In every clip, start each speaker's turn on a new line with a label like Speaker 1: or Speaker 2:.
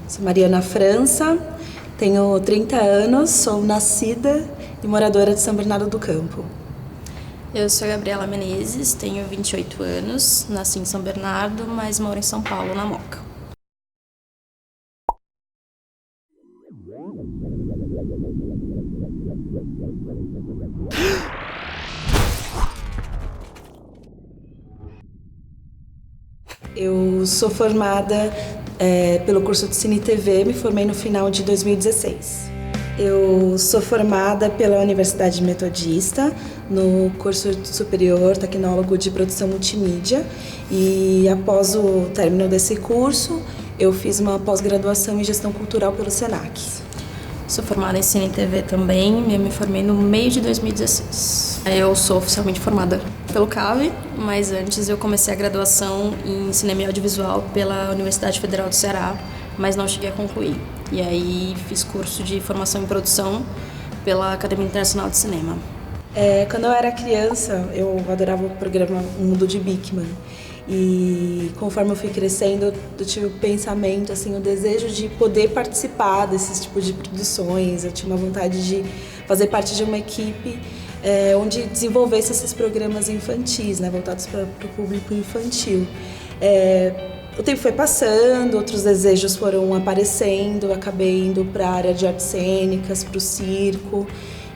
Speaker 1: Sou Mariana França, tenho 30 anos, sou nascida e moradora de São Bernardo do Campo.
Speaker 2: Eu sou Gabriela Menezes, tenho 28 anos, nasci em São Bernardo, mas moro em São Paulo, na Moca.
Speaker 1: Eu sou formada pelo curso de Cine e TV, me formei no final de 2016. Eu sou formada pela Universidade Metodista, no curso superior tecnólogo de produção multimídia, e após o término desse curso, eu fiz uma pós-graduação em gestão cultural pelo Senac.
Speaker 2: Sou formada em Cine e TV também, eu me formei no meio de 2016. Eu sou oficialmente formada pelo CAV, mas antes eu comecei a graduação em Cinema e Audiovisual pela Universidade Federal do Ceará, mas não cheguei a concluir. E aí fiz curso de formação em produção pela Academia Internacional de Cinema.
Speaker 1: Quando eu era criança, eu adorava o programa O Mundo de Bikman. E conforme eu fui crescendo, eu tive o pensamento, assim, o desejo de poder participar desses tipos de produções. Eu tinha uma vontade de fazer parte de uma equipe onde desenvolvesse esses programas infantis, né, voltados para o público infantil. O tempo foi passando, outros desejos foram aparecendo, eu acabei indo para a área de artes cênicas, para o circo.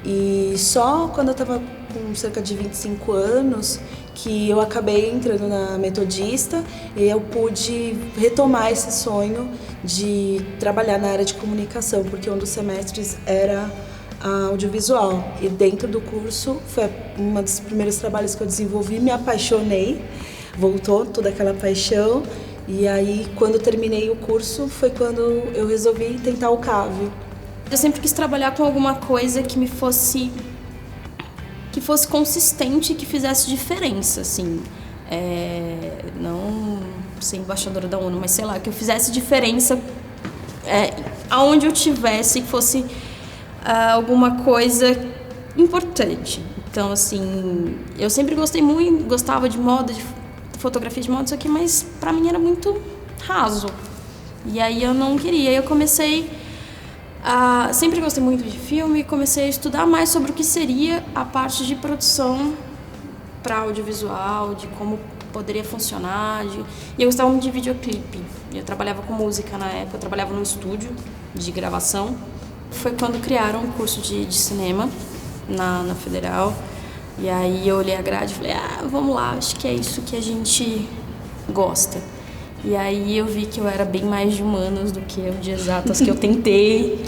Speaker 1: E só quando eu estava com cerca de 25 anos que eu acabei entrando na Metodista e eu pude retomar esse sonho de trabalhar na área de comunicação, porque um dos semestres era audiovisual. E dentro do curso foi um dos primeiros trabalhos que eu desenvolvi, me apaixonei, voltou toda aquela paixão. E aí, quando terminei o curso, foi quando eu resolvi tentar o CAV.
Speaker 2: Eu sempre quis trabalhar com alguma coisa que fosse consistente e que fizesse diferença, assim. Não ser embaixadora da ONU, mas sei lá, que eu fizesse diferença aonde eu tivesse, que fosse alguma coisa importante. Então, assim, eu sempre gostava de moda, de fotografia de moda, isso aqui, mas pra mim era muito raso. E aí eu não queria. Eu comecei sempre gostei muito de filme e comecei a estudar mais sobre o que seria a parte de produção para audiovisual, de como poderia funcionar. E eu gostava muito de videoclipe. Eu trabalhava com música na época, eu trabalhava num estúdio de gravação. Foi quando criaram um curso de cinema na Federal. E aí eu olhei a grade e falei, vamos lá, acho que é isso que a gente gosta. E aí eu vi que eu era bem mais de humanas do que de exatas que eu tentei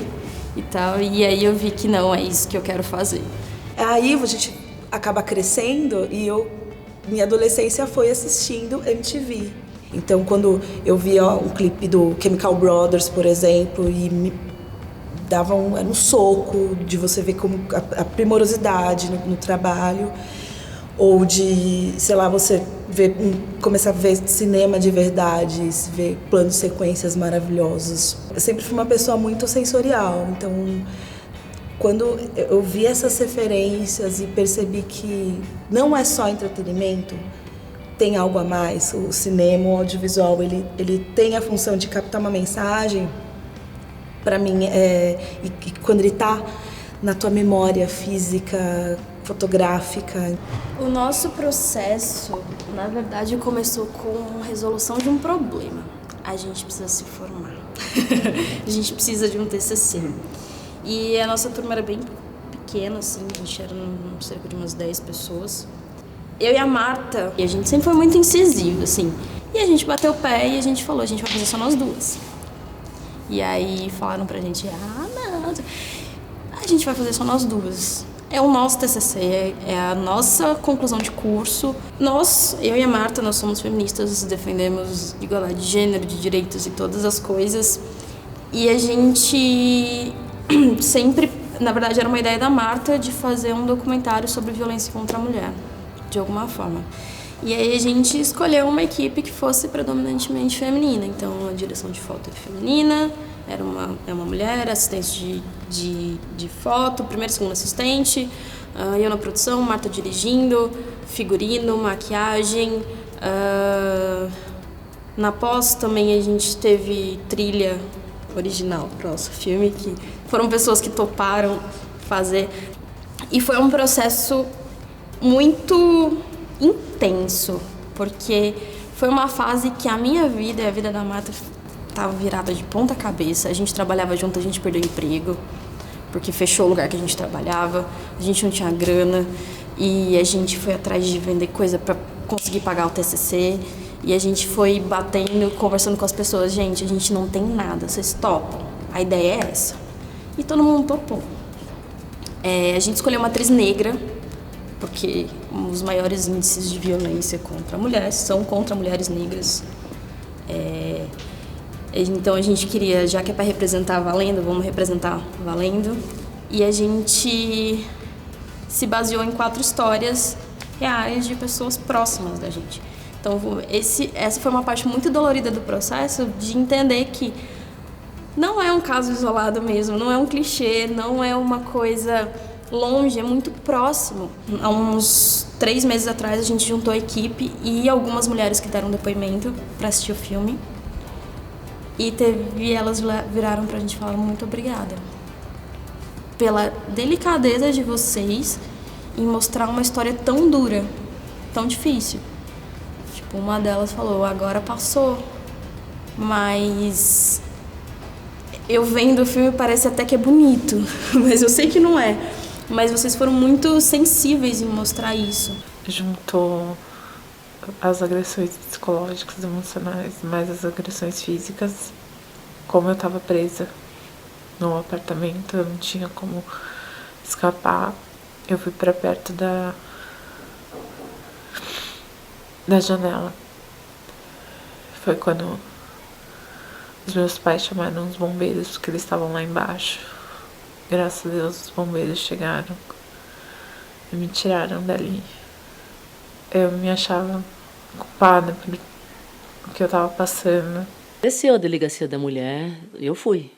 Speaker 2: e tal. E aí eu vi que não, é isso que eu quero fazer.
Speaker 1: Aí a gente acaba crescendo e minha adolescência foi assistindo MTV. Então quando eu via um clipe do Chemical Brothers, por exemplo, e me dava um soco de você ver como a primorosidade no trabalho, ou de, sei lá, você começar a ver cinema de verdade, ver planos, sequências maravilhosos. Eu sempre fui uma pessoa muito sensorial, então quando eu vi essas referências e percebi que não é só entretenimento, tem algo a mais. O cinema, o audiovisual, ele tem a função de captar uma mensagem. Para mim, e quando ele está na tua memória física, fotográfica.
Speaker 2: O nosso processo, na verdade, começou com a resolução de um problema. A gente precisa se formar. A gente precisa de um TCC. E a nossa turma era bem pequena, assim, a gente era cerca de umas 10 pessoas. Eu e a Marta, e a gente sempre foi muito incisiva, assim. E a gente bateu o pé e a gente falou, a gente vai fazer só nós duas. E aí falaram pra gente, não, a gente vai fazer só nós duas. É o nosso TCC, é a nossa conclusão de curso. Eu e a Marta, nós somos feministas, defendemos igualdade de gênero, de direitos e todas as coisas. E a gente sempre, na verdade era uma ideia da Marta de fazer um documentário sobre violência contra a mulher, de alguma forma. E aí a gente escolheu uma equipe que fosse predominantemente feminina. Então a direção de foto é feminina, é uma mulher, assistente de foto, primeiro e segundo assistente, eu na produção, Marta dirigindo, figurino, maquiagem. Na pós também a gente teve trilha original para o nosso filme, que foram pessoas que toparam fazer. E foi um processo muito intenso, porque foi uma fase que a minha vida e a vida da Marta estava virada de ponta cabeça. A gente trabalhava junto, a gente perdeu emprego, porque fechou o lugar que a gente trabalhava, a gente não tinha grana, e a gente foi atrás de vender coisa para conseguir pagar o TCC, e a gente foi batendo, conversando com as pessoas, gente, a gente não tem nada, vocês topam? A ideia é essa. E todo mundo topou. A gente escolheu uma atriz negra, porque os maiores índices de violência contra mulheres são contra mulheres negras. Então a gente queria, já que é para representar valendo, vamos representar valendo. E a gente se baseou em 4 histórias reais de pessoas próximas da gente. Então essa foi uma parte muito dolorida do processo, de entender que não é um caso isolado mesmo, não é um clichê, não é uma coisa longe, é muito próximo. Há uns 3 meses atrás a gente juntou a equipe e algumas mulheres que deram depoimento para assistir o filme. E elas viraram pra gente e falaram muito obrigada pela delicadeza de vocês em mostrar uma história tão dura, tão difícil. Tipo, uma delas falou, agora passou, mas eu vendo o filme parece até que é bonito, mas eu sei que não é. Mas vocês foram muito sensíveis em mostrar isso.
Speaker 3: Juntou as agressões psicológicas, emocionais, mais as agressões físicas. Como eu estava presa no apartamento, eu não tinha como escapar. Eu fui para perto da janela. Foi quando os meus pais chamaram os bombeiros, porque eles estavam lá embaixo. Graças a Deus, os bombeiros chegaram e me tiraram dali. Eu me achava culpada por que eu estava passando.
Speaker 4: Desceu a delegacia da mulher, eu fui.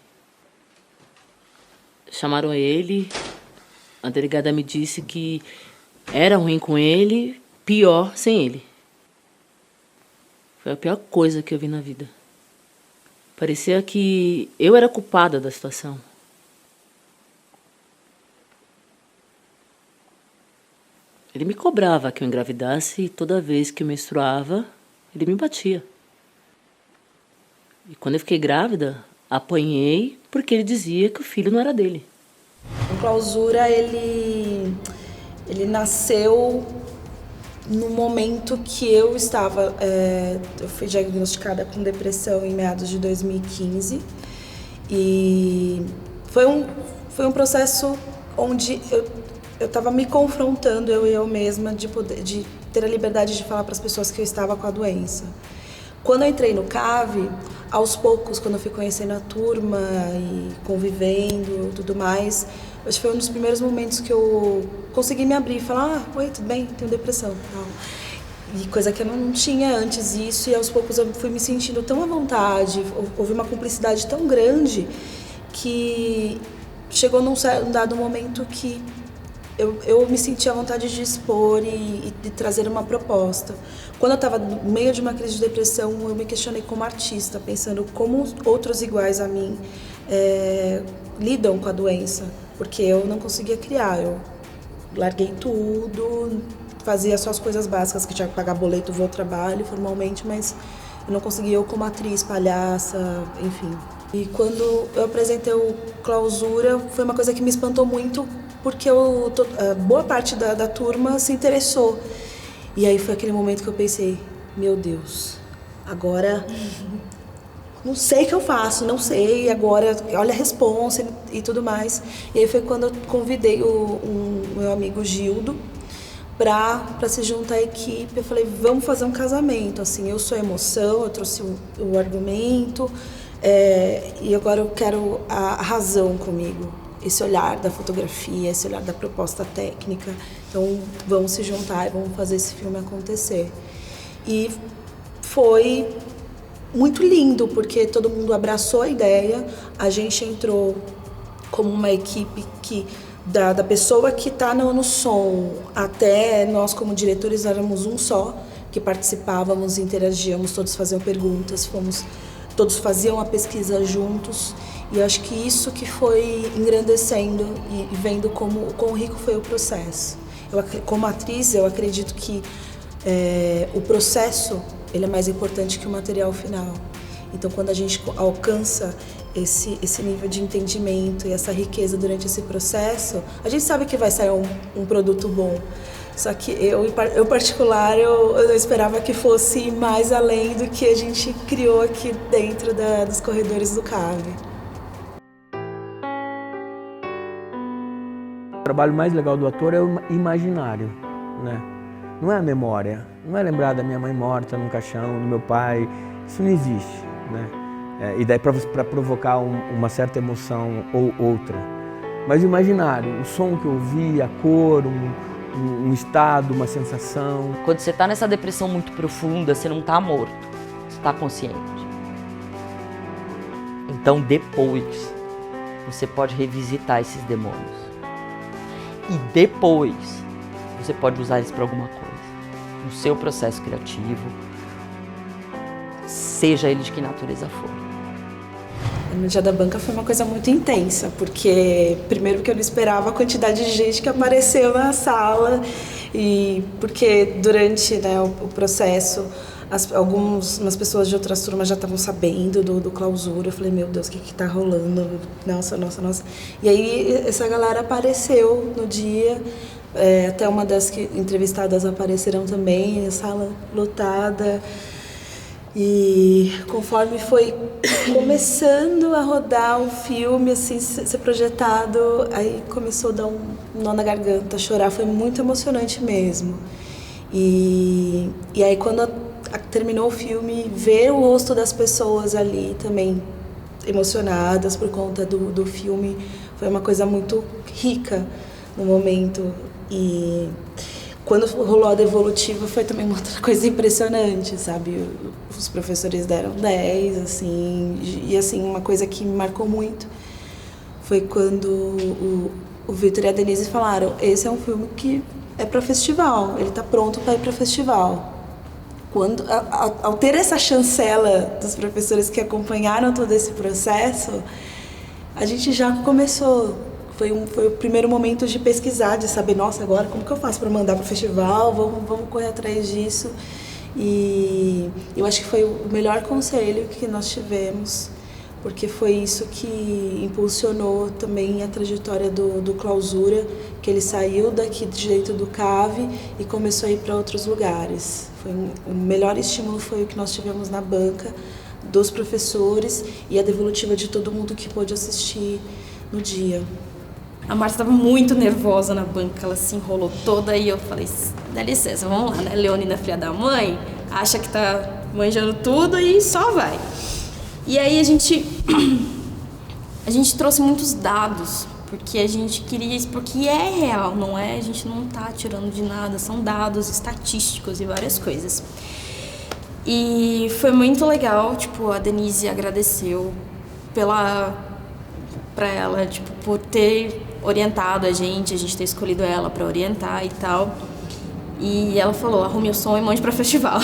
Speaker 4: Chamaram ele, a delegada me disse que era ruim com ele, pior sem ele. Foi a pior coisa que eu vi na vida. Parecia que eu era culpada da situação. Ele me cobrava que eu engravidasse e toda vez que eu menstruava, ele me batia. E quando eu fiquei grávida, apanhei porque ele dizia que o filho não era dele.
Speaker 1: O Clausura, ele nasceu no momento que eu estava... eu fui diagnosticada com depressão em meados de 2015. E foi um processo onde eu estava me confrontando, eu mesma, de ter a liberdade de falar para as pessoas que eu estava com a doença. Quando eu entrei no CAV, aos poucos, quando eu fui conhecendo a turma e convivendo e tudo mais, acho que foi um dos primeiros momentos que eu consegui me abrir e falar, oi, tudo bem? Tenho depressão. E coisa que eu não tinha antes isso, e aos poucos eu fui me sentindo tão à vontade, houve uma cumplicidade tão grande que chegou num dado momento que eu me senti à vontade de expor e de trazer uma proposta. Quando eu estava no meio de uma crise de depressão, eu me questionei como artista, pensando como outros iguais a mim lidam com a doença, porque eu não conseguia criar. Eu larguei tudo, fazia só as coisas básicas, que tinha que pagar boleto, vou ao trabalho formalmente, mas eu não conseguia, eu como atriz, palhaça, enfim. E quando eu apresentei o Clausura, foi uma coisa que me espantou muito, porque boa parte da turma se interessou. E aí foi aquele momento que eu pensei, meu Deus, agora não sei o que eu faço, não sei, agora olha a responsa e tudo mais. E aí foi quando eu convidei o meu amigo Gildo para se juntar à equipe. Eu falei, vamos fazer um casamento, assim, eu sou emoção, eu trouxe o argumento, e agora eu quero a razão comigo. Esse olhar da fotografia, esse olhar da proposta técnica. Então, vamos se juntar e vamos fazer esse filme acontecer. E foi muito lindo, porque todo mundo abraçou a ideia, a gente entrou como uma equipe da pessoa que está no som, até nós como diretores éramos um só, que participávamos, interagíamos, todos faziam perguntas, fomos todos faziam a pesquisa juntos, e eu acho que isso que foi engrandecendo e vendo como quão rico foi o processo. Como atriz, eu acredito que o processo ele é mais importante que o material final. Então, quando a gente alcança esse nível de entendimento e essa riqueza durante esse processo, a gente sabe que vai sair um produto bom. Só que eu particular, eu esperava que fosse mais além do que a gente criou aqui dentro dos corredores do CAV.
Speaker 5: O trabalho mais legal do ator é o imaginário, né? Não é a memória, não é lembrar da minha mãe morta num caixão, do meu pai, isso não existe, né? E daí para provocar uma certa emoção ou outra. Mas o imaginário, o som que eu ouvi, a cor, um estado, uma sensação.
Speaker 6: Quando você está nessa depressão muito profunda, você não está morto, você está consciente. Então depois, você pode revisitar esses demônios. E depois, você pode usar eles para alguma coisa. No seu processo criativo, seja ele de que natureza for.
Speaker 1: No Dia da Banca foi uma coisa muito intensa, porque primeiro que eu não esperava a quantidade de gente que apareceu na sala, e porque durante, né, o processo algumas pessoas de outras turmas já estavam sabendo do clausura. Eu falei, meu Deus, o que tá rolando? Nossa. E aí essa galera apareceu no dia, até uma das entrevistadas apareceram também, a sala lotada. E conforme foi começando a rodar o filme, assim, ser projetado, aí começou a dar um nó na garganta, chorar, foi muito emocionante mesmo. E aí quando terminou o filme, ver o rosto das pessoas ali também emocionadas por conta do filme, foi uma coisa muito rica no momento. E quando rolou a devolutiva foi também uma outra coisa impressionante, sabe? Os professores deram 10, assim, e assim, uma coisa que me marcou muito foi quando o Vitor e a Denise falaram, esse é um filme que é para festival, ele tá pronto para ir para festival. Ao ter essa chancela dos professores que acompanharam todo esse processo, a gente já começou. Foi o primeiro momento de pesquisar, de saber, nossa, agora como que eu faço para mandar para o festival, vamos correr atrás disso. E eu acho que foi o melhor conselho que nós tivemos, porque foi isso que impulsionou também a trajetória do Clausura, que ele saiu daqui direito do CAV e começou a ir para outros lugares. O melhor estímulo foi o que nós tivemos na banca, dos professores e a devolutiva de todo mundo que pôde assistir no dia.
Speaker 2: A Marta estava muito nervosa na banca, ela se enrolou toda e eu falei, dá licença, vamos lá, né? Leonina, filha da mãe, acha que tá manjando tudo e só vai. E aí a gente trouxe muitos dados, porque a gente queria isso, porque é real, não é? A gente não tá tirando de nada, são dados estatísticos e várias coisas. E foi muito legal, tipo, a Denise agradeceu pra ela, tipo, por ter orientado a gente ter escolhido ela pra orientar e tal. E ela falou, arrume o som e mande pra festival.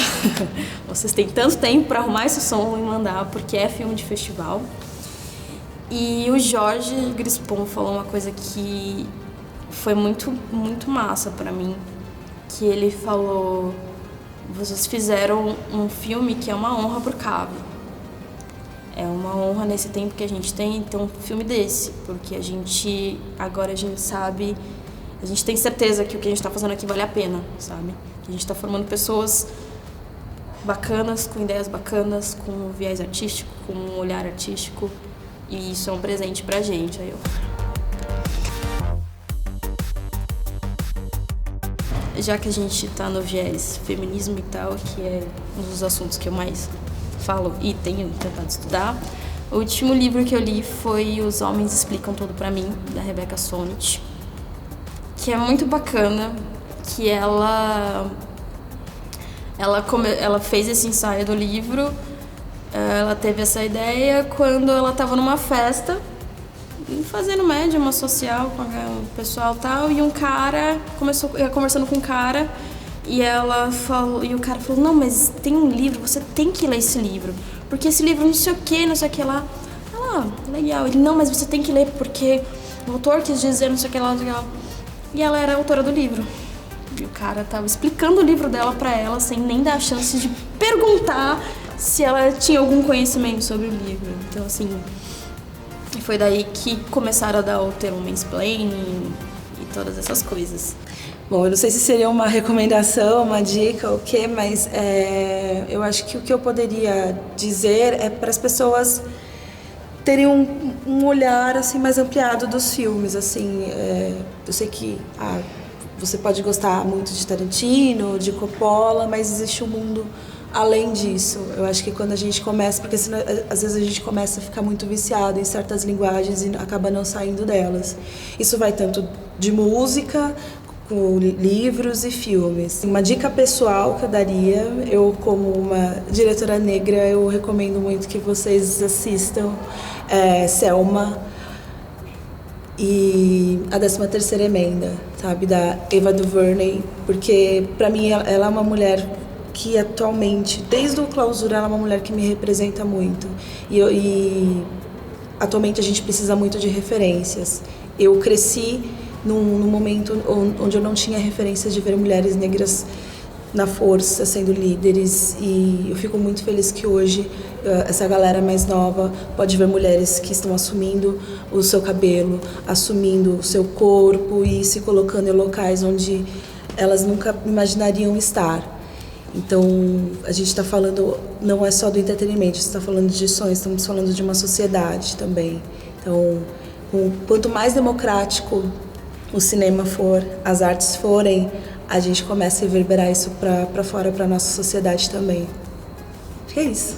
Speaker 2: Vocês têm tanto tempo pra arrumar esse som e mandar, porque é filme de festival. E o Jorge Grispon falou uma coisa que foi muito, muito massa pra mim, que ele falou, vocês fizeram um filme que é uma honra pro CAV. É uma honra nesse tempo que a gente tem ter um filme desse, porque agora a gente sabe, a gente tem certeza que o que a gente está fazendo aqui vale a pena, sabe? Que a gente está formando pessoas bacanas, com ideias bacanas, com um viés artístico, com um olhar artístico, e isso é um presente pra gente. Já que a gente está no viés feminismo e tal, que é um dos assuntos que eu mais falo e tenho tentado estudar, o último livro que eu li foi Os Homens Explicam Tudo Pra Mim, da Rebecca Solnit, que é muito bacana, que ela fez esse ensaio do livro, ela teve essa ideia quando ela estava numa festa, fazendo médium social com o pessoal e tal, e um cara conversando com um cara, e o cara falou, não, mas tem um livro, você tem que ler esse livro, porque esse livro não sei o que lá. Ela, legal. Ele, não, mas você tem que ler porque o autor quis dizer não sei o que lá, não sei o que lá. E ela era a autora do livro. E o cara tava explicando o livro dela pra ela sem nem dar a chance de perguntar se ela tinha algum conhecimento sobre o livro. Então, assim, foi daí que começaram a dar o termo mansplaining e todas essas coisas.
Speaker 1: Bom, eu não sei se seria uma recomendação, uma dica ou o quê, mas eu acho que o que eu poderia dizer é para as pessoas terem um olhar assim mais ampliado dos filmes, assim. Eu sei que você pode gostar muito de Tarantino, de Coppola, mas existe um mundo além disso. Eu acho que quando a gente começa, porque senão, às vezes a gente começa a ficar muito viciado em certas linguagens e acaba não saindo delas. Isso vai tanto de música, com livros e filmes. Uma dica pessoal que eu daria, eu como uma diretora negra, eu recomendo muito que vocês assistam Selma e a 13ª Emenda, sabe, da Ava DuVernay, porque para mim ela é uma mulher que atualmente, desde o Clausura, ela é uma mulher que me representa muito e atualmente a gente precisa muito de referências. Eu cresci num momento onde eu não tinha referência de ver mulheres negras na força, sendo líderes, e eu fico muito feliz que hoje essa galera mais nova pode ver mulheres que estão assumindo o seu cabelo, assumindo o seu corpo e se colocando em locais onde elas nunca imaginariam estar. Então, a gente está falando, não é só do entretenimento, a gente está falando de sonhos, estamos falando de uma sociedade também. Então, quanto mais democrático o cinema for, as artes forem, a gente começa a reverberar isso para fora, para nossa sociedade também. Acho que é isso.